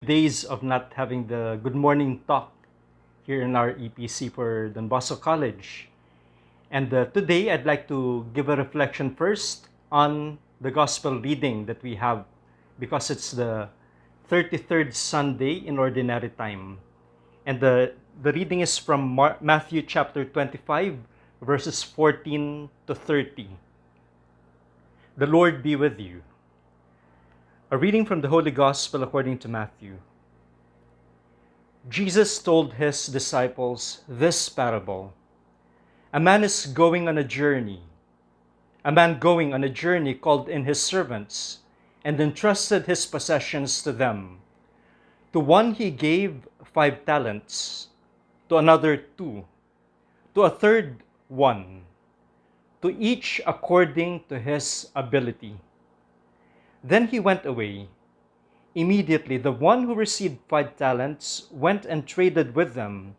Days of not having the good morning talk here in our EPC for Don Bosco College. And today I'd like to give a reflection first on the gospel reading that we have because it's the 33rd Sunday in Ordinary Time. And the reading is from Matthew chapter 25, verses 14 to 30. The Lord be with you. A reading from the Holy Gospel according to Matthew. Jesus told his disciples this parable. A man going on a journey called in his servants and entrusted his possessions to them. To one he gave 5 talents, to another 2, to a third 1, to each according to his ability. Then he went away. Immediately the one who received 5 talents went and traded with them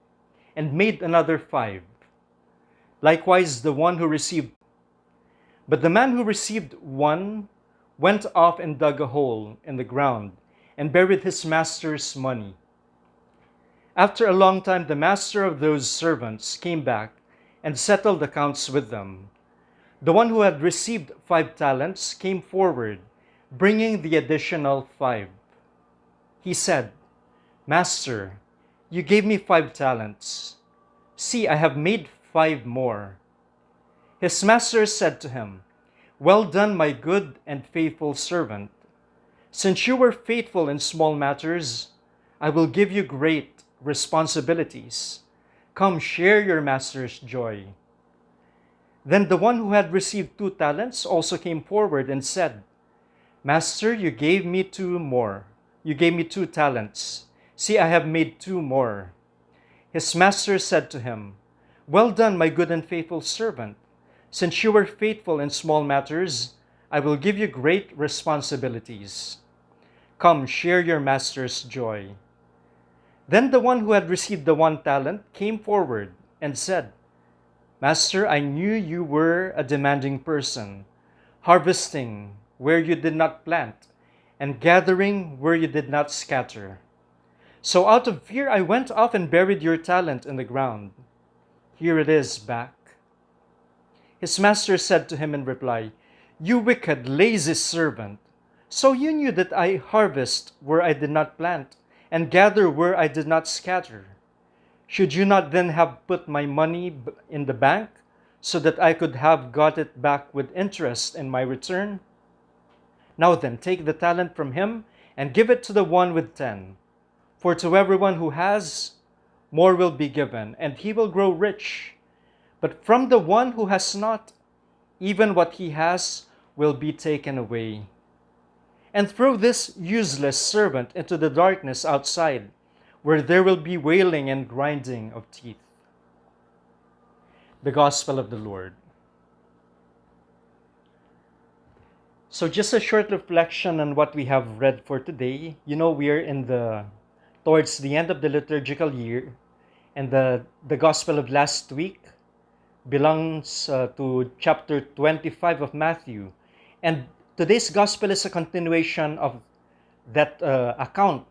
and made another 5. Likewise the one who received. But the man who received 1 went off and dug a hole in the ground and buried his master's money. After a long time the master of those servants came back and settled accounts with them. The one who had received 5 talents came forward, bringing the additional 5. He said, "Master, you gave me 5 talents. See, I have made 5 more." His master said to him, "Well done, my good and faithful servant. Since you were faithful in small matters, I will give you great responsibilities. Come, share your master's joy." Then the one who had received 2 talents also came forward and said, "Master, you gave me 2 more. You gave me 2 talents. See, I have made 2 more." His master said to him, "Well done, my good and faithful servant. Since you were faithful in small matters, I will give you great responsibilities. Come, share your master's joy." Then the one who had received the 1 talent came forward and said, "Master, I knew you were a demanding person, harvesting where you did not plant, and gathering where you did not scatter. So out of fear I went off and buried your talent in the ground. Here it is back." His master said to him in reply, "You wicked, lazy servant. So you knew that I harvest where I did not plant, and gather where I did not scatter. Should you not then have put my money in the bank, so that I could have got it back with interest in my return? Now then, take the talent from him and give it to the one with 10. For to everyone who has, more will be given, and he will grow rich. But from the one who has not, even what he has will be taken away. And throw this useless servant into the darkness outside, where there will be wailing and grinding of teeth." The Gospel of the Lord. So just a short reflection on what we have read for today. We are towards the end of the liturgical year, and the Gospel of last week belongs to chapter 25 of Matthew. And today's Gospel is a continuation of that account,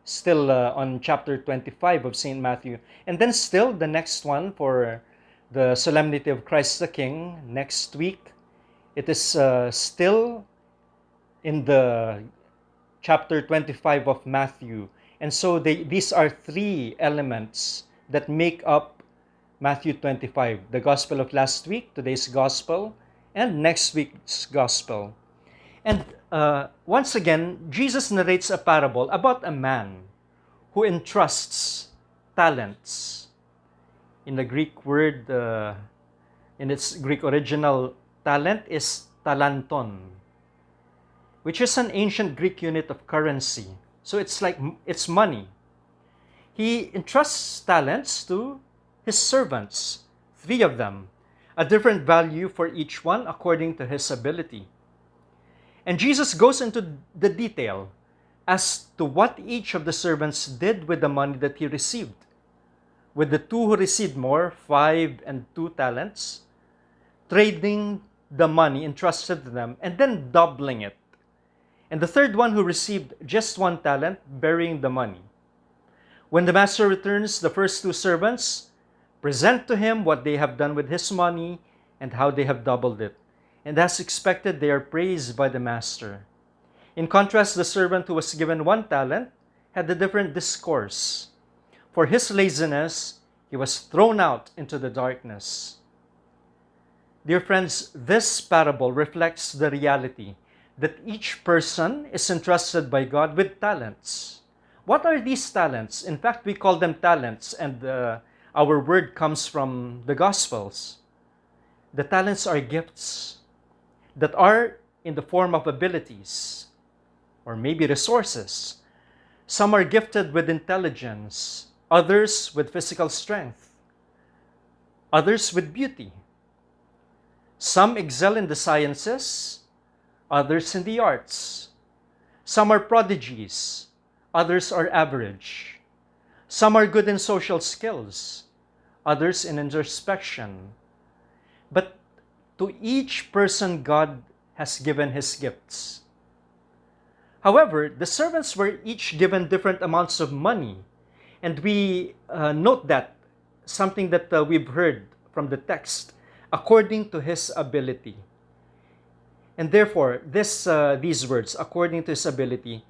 still on chapter 25 of St. Matthew. And then still the next one for the Solemnity of Christ the King next week. It is still in the chapter 25 of Matthew. And so these are 3 elements that make up Matthew 25. The Gospel of last week, today's Gospel, and next week's Gospel. And once again, Jesus narrates a parable about a man who entrusts talents. In the Greek word, in its Greek original, talent is talanton, which is an ancient Greek unit of currency. So it's money. He entrusts talents to his servants, 3 of them, a different value for each one according to his ability. And Jesus goes into the detail as to what each of the servants did with the money that he received. With the 2 who received more, 5 and 2 talents, trading the money entrusted to them and then doubling it and the third one who received just 1 talent, burying the money. When the master returns, the first 2 servants present to him what they have done with his money and how they have doubled it. And as expected, they are praised by the master. In contrast, the servant who was given 1 talent had a different discourse. For his laziness, he was thrown out into the darkness. Dear friends, this parable reflects the reality that each person is entrusted by God with talents. What are these talents? In fact, we call them talents, and our word comes from the Gospels. The talents are gifts that are in the form of abilities or maybe resources. Some are gifted with intelligence, others with physical strength, others with beauty. Some excel in the sciences, others in the arts. Some are prodigies, others are average. Some are good in social skills, others in introspection. But to each person, God has given his gifts. However, the servants were each given different amounts of money. And we note that, something that we've heard from the text, according to his ability. And therefore, these words, according to his ability,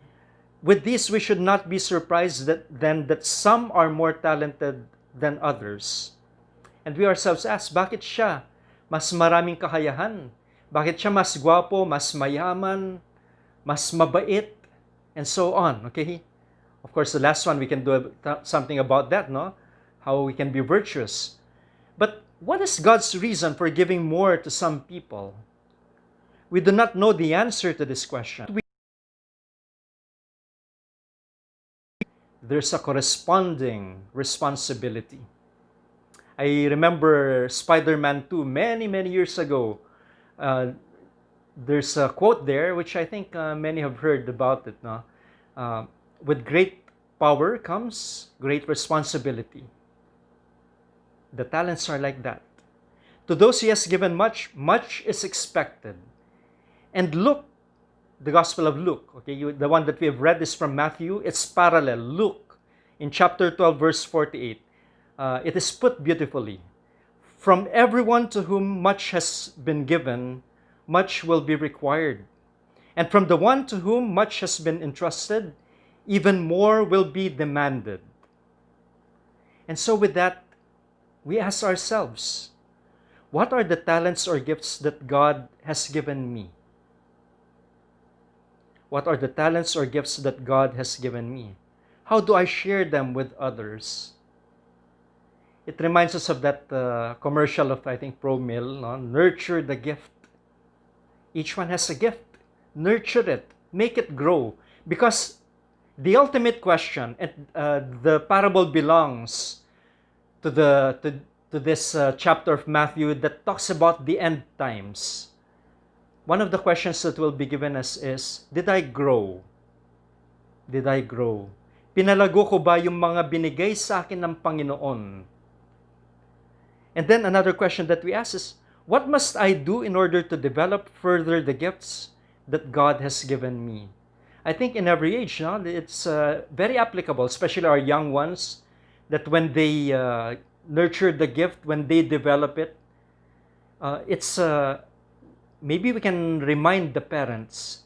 with these we should not be surprised that some are more talented than others. And we ourselves ask, bakit siya mas maraming kakayahan? Bakit siya mas gwapo, mas mayaman, mas mabait, and so on, okay? Of course, the last one, we can do something about that, no? How we can be virtuous. But what is God's reason for giving more to some people? We do not know the answer to this question. There's a corresponding responsibility. I remember Spider-Man 2 many, many years ago. There's a quote there, which I think many have heard about it. No? With great power comes great responsibility. The talents are like that. To those he has given much, much is expected. And Luke, the Gospel of Luke, okay, the one that we have read is from Matthew. It's parallel. Luke, in chapter 12, verse 48, it is put beautifully. From everyone to whom much has been given, much will be required. And from the one to whom much has been entrusted, even more will be demanded. And so with that, we ask ourselves, what are the talents or gifts that God has given me? What are the talents or gifts that God has given me? How do I share them with others? It reminds us of that commercial of, I think, ProMill, no? Nurture the gift. Each one has a gift. Nurture it. Make it grow. Because the ultimate question, and the parable belongs to this chapter of Matthew that talks about the end times. One of the questions that will be given us is, did I grow? Did I grow? Pinalago ko ba yung mga binigay sa akin ng Panginoon? And then another question that we ask is, what must I do in order to develop further the gifts that God has given me? I think in every age, no, it's very applicable, especially our young ones, that when they nurture the gift, when they develop it, maybe we can remind the parents,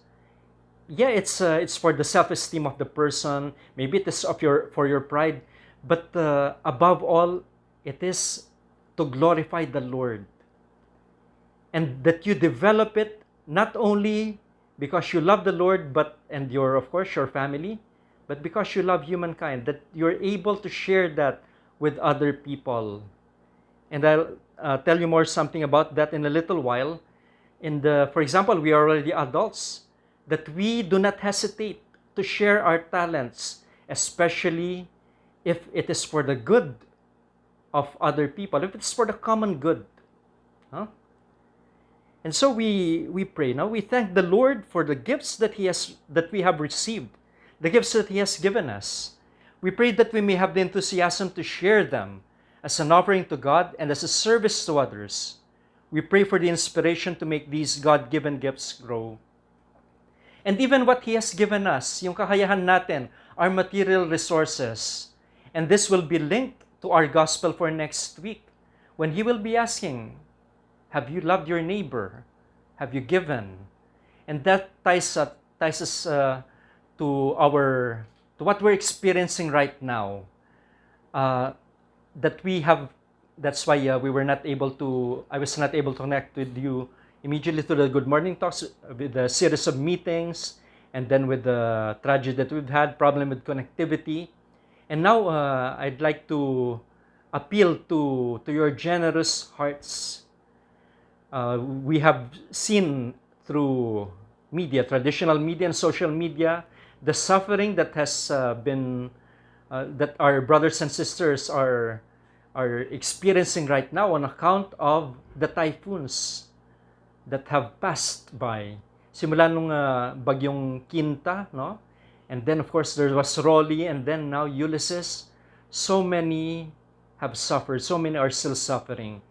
yeah, it's for the self-esteem of the person, maybe it is for your pride, but above all, it is to glorify the Lord. And that you develop it not only because you love the Lord, and of course, your family, but because you love humankind, that you're able to share that with other people. And I'll tell you more something about that in a little while. For example, we are already adults, that we do not hesitate to share our talents, especially if it is for the good of other people, if it's for the common good. Huh? And so we pray. Now we thank the Lord for the gifts that we have received, the gifts that He has given us. We pray that we may have the enthusiasm to share them as an offering to God and as a service to others. We pray for the inspiration to make these God-given gifts grow. And even what He has given us, yung kakayahan natin, our material resources. And this will be linked to our gospel for next week, when He will be asking, have you loved your neighbor? Have you given? And that ties us to what we're experiencing right now. That we have, that's why I was not able to connect with you immediately to the Good Morning Talks, with the series of meetings, and then with the tragedy that we've had, problem with connectivity. And now I'd like to appeal to your generous hearts. We have seen through media, traditional media and social media, the suffering that has been that our brothers and sisters are experiencing right now on account of the typhoons that have passed by. Simula nung bagyong Quinta, no? And then of course there was Rolly, and then now Ulysses. So many have suffered, so many are still suffering.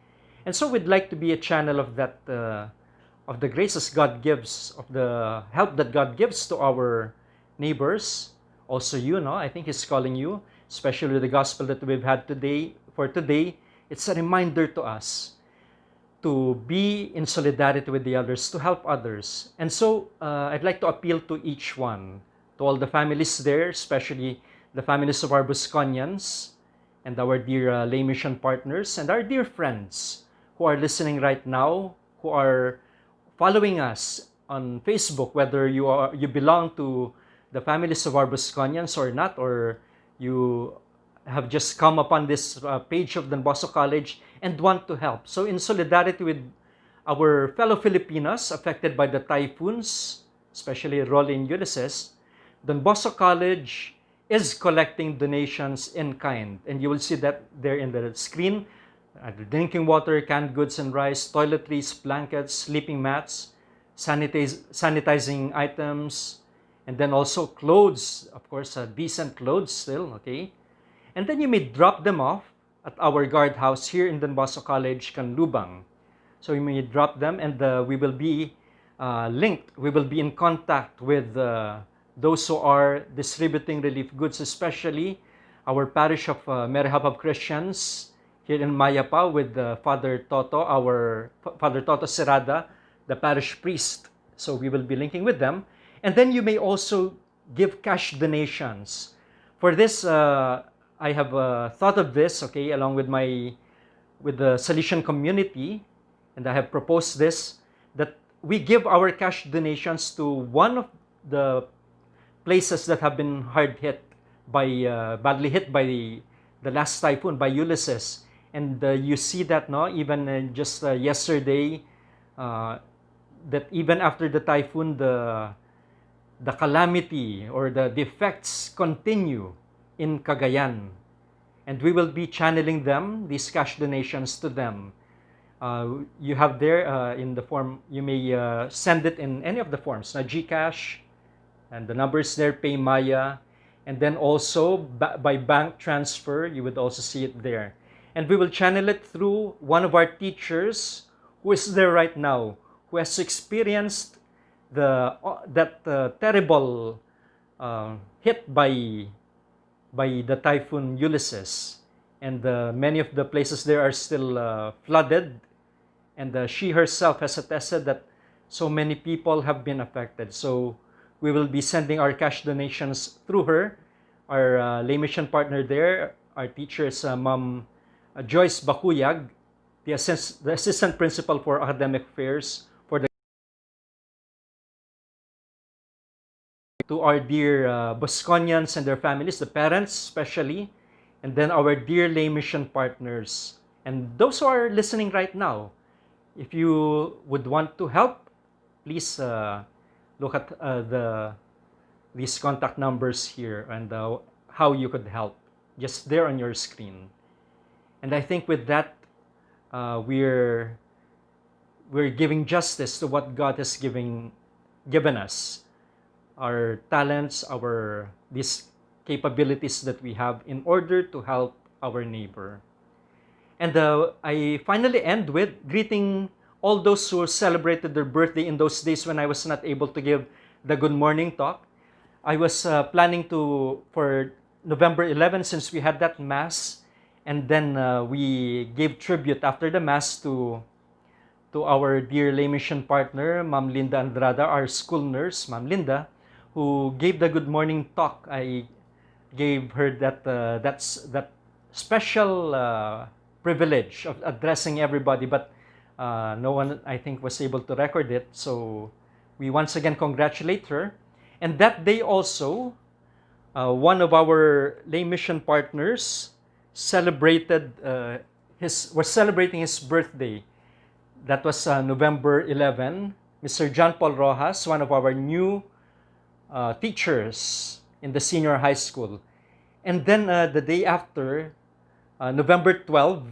And so we'd like to be a channel of that, of the graces God gives, of the help that God gives to our neighbors. Also you, no? I think He's calling you, especially with the gospel that we've had today. For today, it's a reminder to us to be in solidarity with the others, to help others. And so I'd like to appeal to each one, to all the families there, especially the families of our Busconians and our dear lay mission partners and our dear friends who are listening right now, who are following us on Facebook, whether you belong to the families of our Busconians or not, or you have just come upon this page of Don Bosco College and want to help. So in solidarity with our fellow Filipinos affected by the typhoons, especially Rolly and Ulysses, Don Bosco College is collecting donations in kind. And you will see that there in the screen, drinking water, canned goods and rice, toiletries, blankets, sleeping mats, sanitizing items, and then also clothes, of course, decent clothes still, okay? And then you may drop them off at our guardhouse here in Don Bosco College, Canlubang. So you may drop them, and we will be linked. We will be in contact with those who are distributing relief goods, especially our parish of Mary Help of Christians here in Mayapa with Father Toto, Father Toto Serrada, the parish priest. So we will be linking with them. And then you may also give cash donations. For this, I have thought of this, okay, along with the Salesian community, and I have proposed this, that we give our cash donations to one of the places that have been badly hit by the last typhoon, by Ulysses. And you see that, no, even just yesterday, that even after the typhoon, the calamity or the effects continue in Cagayan. And we will be channeling them, these cash donations, to them. You have there in the form, you may send it in any of the forms, na GCash, and the numbers there, PayMaya, and then also by bank transfer, you would also see it there. And we will channel it through one of our teachers who is there right now, who has experienced that terrible hit by the typhoon Ulysses. And many of the places there are still flooded. And she herself has attested that so many people have been affected. So we will be sending our cash donations through her. Our lay mission partner there, our teacher is Ma'am Joyce Bakuyag, the assistant principal for academic affairs for the to our dear Busconians and their families, the parents especially, and then our dear lay mission partners. And those who are listening right now, if you would want to help, please look at these contact numbers here and how you could help, just there on your screen. And I think with that, we're giving justice to what God has given us, our talents, these capabilities that we have in order to help our neighbor. And I finally end with greeting all those who celebrated their birthday in those days when I was not able to give the Good Morning Talk. I was planning for November 11, since we had that Mass, and then we gave tribute after the Mass to our dear lay mission partner, Ma'am Linda Andrada, our school nurse, Ma'am Linda, who gave the Good Morning Talk. I gave her that special privilege of addressing everybody, but no one, I think, was able to record it. So we once again congratulate her. And that day also, one of our lay mission partners was celebrating his birthday. That was November 11. Mr. John Paul Rojas, one of our new teachers in the senior high school. And then the day after, November 12,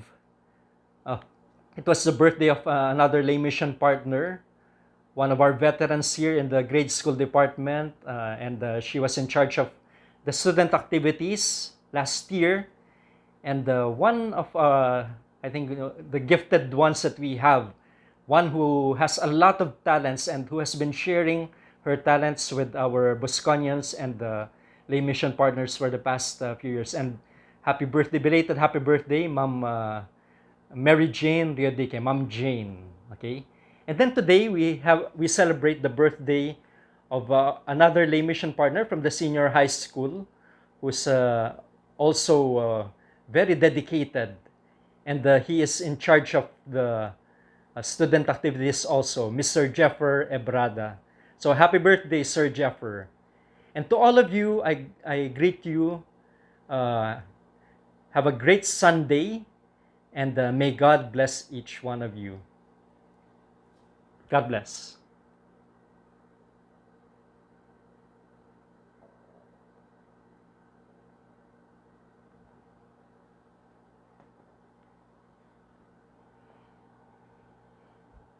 it was the birthday of another lay mission partner, one of our veterans here in the grade school department, and she was in charge of the student activities last year. And one of, I think, the gifted ones that we have, one who has a lot of talents and who has been sharing her talents with our Bosconians and the lay mission partners for the past few years. And happy birthday, belated happy birthday, Ma'am Mary Jane Riodique, Ma'am Jane. Okay, and then today we celebrate the birthday of another lay mission partner from the senior high school, who's also very dedicated, and he is in charge of the student activities also, Mr. Jeffer Ebrada. So happy birthday, Sir Jeffer. And to all of you, I greet you. Have a great Sunday, and may God bless each one of you. God bless.